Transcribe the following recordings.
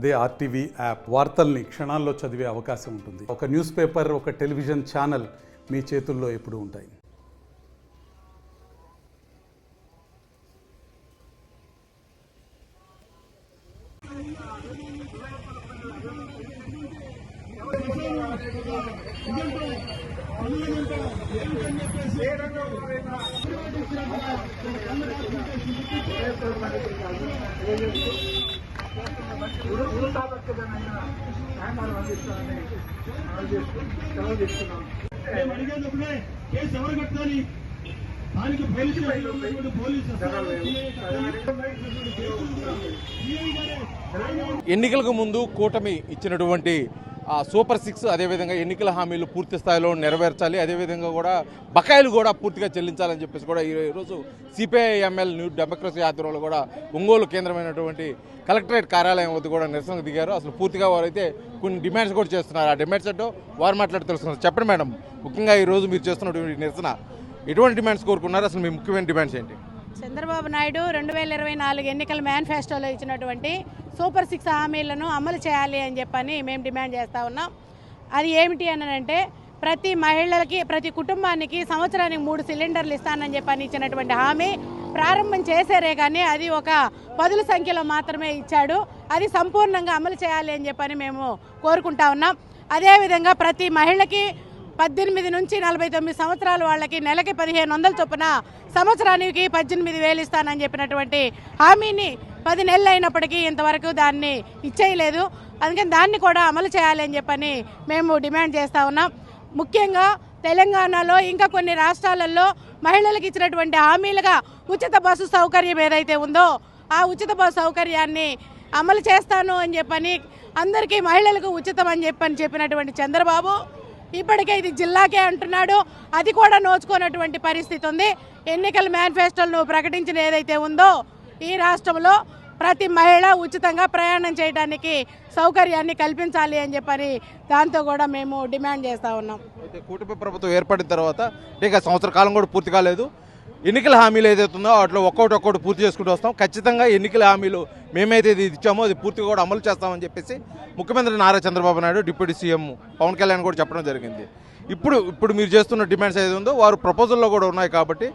అదే RTV app వార్తల్ని క్షణాల్లో చదివే అవకాశం ఉంటుంది. ఒక న్యూస్ పేపర్, ఒక టెలివిజన్ ఛానల్ మీ చేతుల్లో ఎప్పుడూ ఉంటాయి. ఎన్నికలకు ముందు కూటమి ఇచ్చినటువంటి సూపర్ 6 అదేవిధంగా ఎన్నికల హామీలు పూర్తి స్థాయిలో నెరవేర్చాలి, అదేవిధంగా కూడా బకాయిలు కూడా పూర్తిగా చెల్లించాలని చెప్పేసి కూడా ఈరోజు సిపిఐఎంఎల్ న్యూ డెమోక్రసీ ఆధ్వర్యంలో కూడా ఒంగోలు కేంద్రమైనటువంటి కలెక్టరేట్ కార్యాలయం వద్ద కూడా నిరసనకు దిగారు. అసలు పూర్తిగా వారైతే కొన్ని డిమాండ్స్ కూడా చేస్తున్నారు. ఆ డిమాండ్స్ ఏంటో వారు మాట్లాడి తెలుస్తున్నారు. చెప్పండి మేడం, ముఖ్యంగా ఈరోజు మీరు చేస్తున్నటువంటి నిరసన ఎటువంటి డిమాండ్స్ కోరుకున్నారు? అసలు మీ ముఖ్యమైన డిమాండ్స్ ఏంటి? చంద్రబాబు నాయుడు 2024 ఎన్నికల మేనిఫెస్టోలో ఇచ్చినటువంటి సూపర్ 6 హామీలను అమలు చేయాలి అని చెప్పని మేము డిమాండ్ చేస్తూ ఉన్నాం. అది ఏమిటి అని అంటే, ప్రతి మహిళలకి, ప్రతి కుటుంబానికి సంవత్సరానికి 3 సిలిండర్లు ఇస్తానని చెప్పని ఇచ్చినటువంటి హామీ ప్రారంభం చేశారే కానీ అది ఒక 10ల సంఖ్యలో మాత్రమే ఇచ్చాడు. అది సంపూర్ణంగా అమలు చేయాలి అని చెప్పని మేము కోరుకుంటా ఉన్నాం. అదేవిధంగా ప్రతి మహిళకి 18 నుంచి 49 సంవత్సరాల వాళ్ళకి నెలకి 1500 చొప్పున సంవత్సరానికి 18,000 ఇస్తానని చెప్పినటువంటి హామీని 10 నెలలు అయినప్పటికీ ఇంతవరకు దాన్ని ఇచ్చేయలేదు. అందుకని దాన్ని కూడా అమలు చేయాలి అని చెప్పని మేము డిమాండ్ చేస్తూ ఉన్నాం. ముఖ్యంగా తెలంగాణలో ఇంకా కొన్ని రాష్ట్రాలలో మహిళలకు ఇచ్చినటువంటి హామీలుగా ఉచిత బస్సు సౌకర్యం ఏదైతే ఉందో ఆ ఉచిత బస్సు సౌకర్యాన్ని అమలు చేస్తాను అని చెప్పని అందరికీ మహిళలకు ఉచితం అని చెప్పినటువంటి చంద్రబాబు ఇప్పటికే ఇది జిల్లాకే అంటున్నాడు. అది కూడా నోచుకున్నటువంటి పరిస్థితి ఉంది. ఎన్నికల మేనిఫెస్టోను ప్రకటించిన ఏదైతే ఉందో ఈ రాష్ట్రంలో ప్రతి మహిళ ఉచితంగా ప్రయాణం చేయడానికి సౌకర్యాన్ని కల్పించాలి అని చెప్పని దాంతో కూడా మేము డిమాండ్ చేస్తూ ఉన్నాం. అయితే కూటమి ప్రభుత్వం ఏర్పడిన తర్వాత ఇంకా సంవత్సర కాలం కూడా పూర్తి కాలేదు. ఎన్నికల హామీలు ఏదైతుందో వాటిలో ఒక్కొక్కటి పూర్తి చేసుకుంటూ వస్తాం. ఖచ్చితంగా ఎన్నికల హామీలు మేమైతే ఇది ఇచ్చామో అది పూర్తిగా కూడా అమలు చేస్తామని చెప్పేసి ముఖ్యమంత్రి నారా చంద్రబాబు నాయుడు, డిప్యూటీ సీఎం పవన్ కళ్యాణ్ కూడా చెప్పడం జరిగింది. ఇప్పుడు మీరు చేస్తున్న డిమాండ్స్ ఏది ఉందో వారు ప్రపోజల్లో కూడా ఉన్నాయి కాబట్టి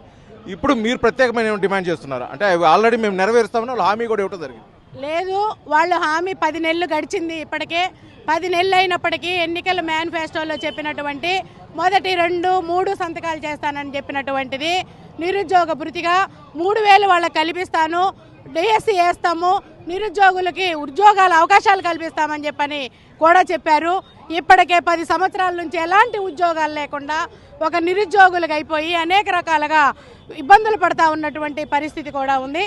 ఇప్పుడు మీరు ప్రత్యేకమైన డిమాండ్ చేస్తున్నారు అంటే అవి ఆల్రెడీ మేము నెరవేరుస్తామని వాళ్ళు హామీ కూడా ఇవ్వడం జరిగింది. లేదు, వాళ్ళు హామీ 10 నెలలు గడిచింది. ఇప్పటికే 10 నెలలు అయినప్పటికీ ఎన్నికల మేనిఫెస్టోలో చెప్పినటువంటి మొదటి 2, 3 సంతకాలు చేస్తానని చెప్పినటువంటిది నిరుద్యోగ భృతిగా 3,000 వాళ్ళకి కల్పిస్తాను, డిఎస్సి వేస్తాము, నిరుద్యోగులకి ఉద్యోగాల అవకాశాలు కల్పిస్తామని చెప్పని కూడా చెప్పారు. ఇప్పటికే 10 సంవత్సరాల నుంచి ఎలాంటి ఉద్యోగాలు లేకుండా ఒక నిరుద్యోగులకు అయిపోయి అనేక రకాలుగా ఇబ్బందులు పడుతూ ఉన్నటువంటి పరిస్థితి కూడా ఉంది.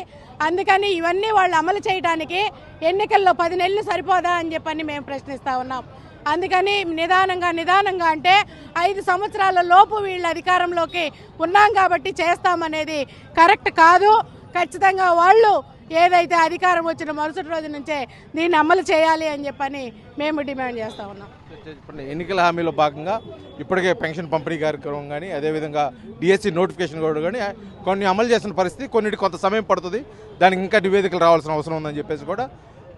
అందుకని ఇవన్నీ వాళ్ళు అమలు చేయడానికి ఎన్నికల్లో 10 నెలలు సరిపోదా అని చెప్పని మేము ప్రశ్నిస్తూ ఉన్నాం. అందుకని నిదానంగా అంటే 5 సంవత్సరాల లోపు వీళ్ళు అధికారంలోకి ఉన్నాం కాబట్టి చేస్తామనేది కరెక్ట్ కాదు. ఖచ్చితంగా వాళ్ళు ఏదైతే అధికారం వచ్చిన మరుసటి రోజు నుంచే దీన్ని అమలు చేయాలి అని చెప్పని మేము డిమాండ్ చేస్తూ ఉన్నాం. ఎన్నికల హామీలో భాగంగా ఇప్పటికే పెన్షన్ పంపిణీ కార్యక్రమం కానీ అదేవిధంగా డిఎస్సి నోటిఫికేషన్ కూడా కానీ కొన్ని అమలు చేసిన పరిస్థితి, కొన్నిటి కొంత సమయం పడుతుంది, దానికి ఇంకా నివేదికలు రావాల్సిన అవసరం ఉందని చెప్పేసి కూడా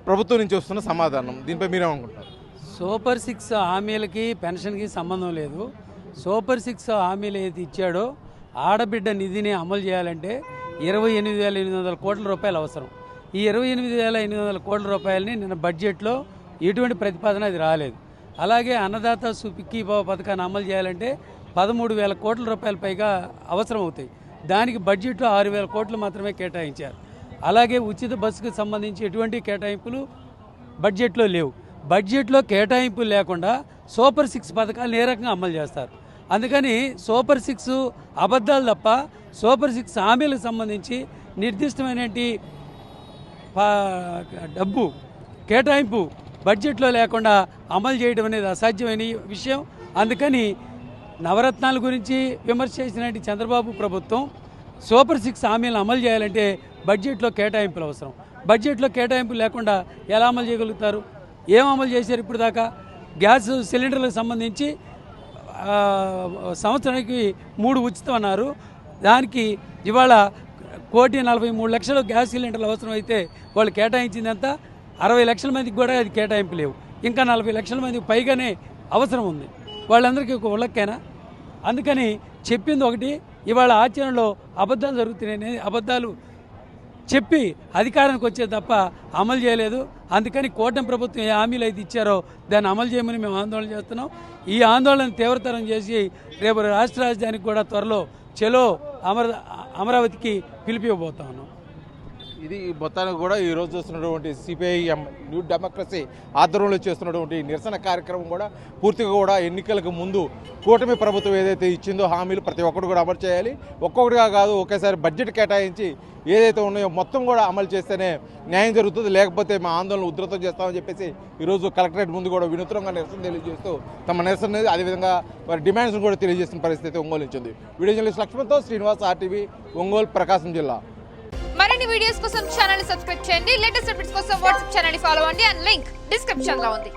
ప్రభుత్వం నుంచి వస్తున్న సమాధానం. దీనిపై మీరేమనుకుంటారు? సూపర్ 6 హామీలకి పెన్షన్కి సంబంధం లేదు. సూపర్ 6 హామీలు ఏది ఇచ్చాడో ఆడబిడ్డ నిధిని అమలు చేయాలంటే 28,800 కోట్ల రూపాయలు అవసరం. ఈ 28,800 కోట్ల రూపాయలని నిన్న బడ్జెట్లో ఎటువంటి ప్రతిపాదన అది రాలేదు. అలాగే అన్నదాత సుఖీభవ పథకాన్ని అమలు చేయాలంటే 13,000 కోట్ల రూపాయల పైగా అవసరం అవుతాయి. దానికి బడ్జెట్లో 6,000 కోట్లు మాత్రమే కేటాయించారు. అలాగే ఉచిత బస్సుకు సంబంధించి ఎటువంటి కేటాయింపులు బడ్జెట్లో లేవు. బడ్జెట్లో కేటాయింపులు లేకుండా సూపర్ 6 పథకాలను ఏ రకంగా అమలు చేస్తారు? అందుకని సూపర్ 6 అబద్ధాలు తప్ప సూపర్ 6 హామీలకు సంబంధించి నిర్దిష్టమైన డబ్బు కేటాయింపు బడ్జెట్లో లేకుండా అమలు చేయడం అనేది అసాధ్యమైన విషయం. అందుకని నవరత్నాల గురించి విమర్శ చేసిన చంద్రబాబు ప్రభుత్వం సూపర్ 6 హామీలను అమలు చేయాలంటే బడ్జెట్లో కేటాయింపులు అవసరం. బడ్జెట్లో కేటాయింపులు లేకుండా ఎలా అమలు చేయగలుగుతారు? ఏం అమలు చేశారు ఇప్పుడు దాకా? గ్యాస్ సిలిండర్లకు సంబంధించి సంవత్సరానికి 3 ఉచితం అన్నారు. దానికి ఇవాళ 1,43,00,000 గ్యాస్ సిలిండర్లు అవసరం అయితే వాళ్ళు కేటాయించిందంతా 60 లక్షల మందికి కూడా అది కేటాయింపు లేవు. ఇంకా 40 లక్షల మందికి పైగానే అవసరం ఉంది. వాళ్ళందరికీ ఒక ఉళ్ళక్కైనా. అందుకని చెప్పింది ఒకటి, ఇవాళ ఆచరణలో అబద్ధాలు జరుగుతున్నాయని అబద్ధాలు చెప్పి అధికారానికి వచ్చే తప్ప అమలు చేయలేదు. అందుకని కూటమి ప్రభుత్వం ఏ హామీలు అయితే ఇచ్చారో దాన్ని అమలు చేయమని మేము ఆందోళన చేస్తున్నాం. ఈ ఆందోళన తీవ్రతరం చేసి రేపు రాష్ట్ర రాజధానికి కూడా త్వరలో చలో అమరావతికి పిలిపివ్వబోతా ఉన్నాం. ఇది మొత్తానికి కూడా ఈరోజు చేస్తున్నటువంటి సిపిఐఎం న్యూ డెమోక్రసీ ఆధ్వర్యంలో చేస్తున్నటువంటి నిరసన కార్యక్రమం కూడా పూర్తిగా కూడా ఎన్నికలకు ముందు కూటమి ప్రభుత్వం ఏదైతే ఇచ్చిందో హామీలు ప్రతి ఒక్కరు కూడా అమలు చేయాలి. ఒక్కొక్కటిగా కాదు, ఒకేసారి బడ్జెట్ కేటాయించి ఏదైతే ఉన్నాయో మొత్తం కూడా అమలు చేస్తేనే న్యాయం జరుగుతుంది, లేకపోతే మా ఆందోళన ఉధృతం చేస్తామని చెప్పేసి ఈరోజు కలెక్టరేట్ ముందు కూడా వినూత్నంగా నిరసన తెలియజేస్తూ తమ నిరసన అదేవిధంగా వారి డిమాండ్స్ కూడా తెలియజేస్తున్న పరిస్థితి ఒంగోలు నుంచి. వీడియో జర్నలిస్ట్ లక్ష్మణ్తో శ్రీనివాస్, RTV, ఒంగోలు, ప్రకాశం జిల్లా. మరిన్ని వీడియోస్ కోసం ఛానల్ ని సబ్స్క్రైబ్ చేయండి. లేటెస్ట్ అప్డేట్స్ కోసం వాట్సాప్ ఛానల్ ని ఫాలో అవ్వండి. అండ్ లింక్ డిస్క్రిప్షన్ లో ఉంది.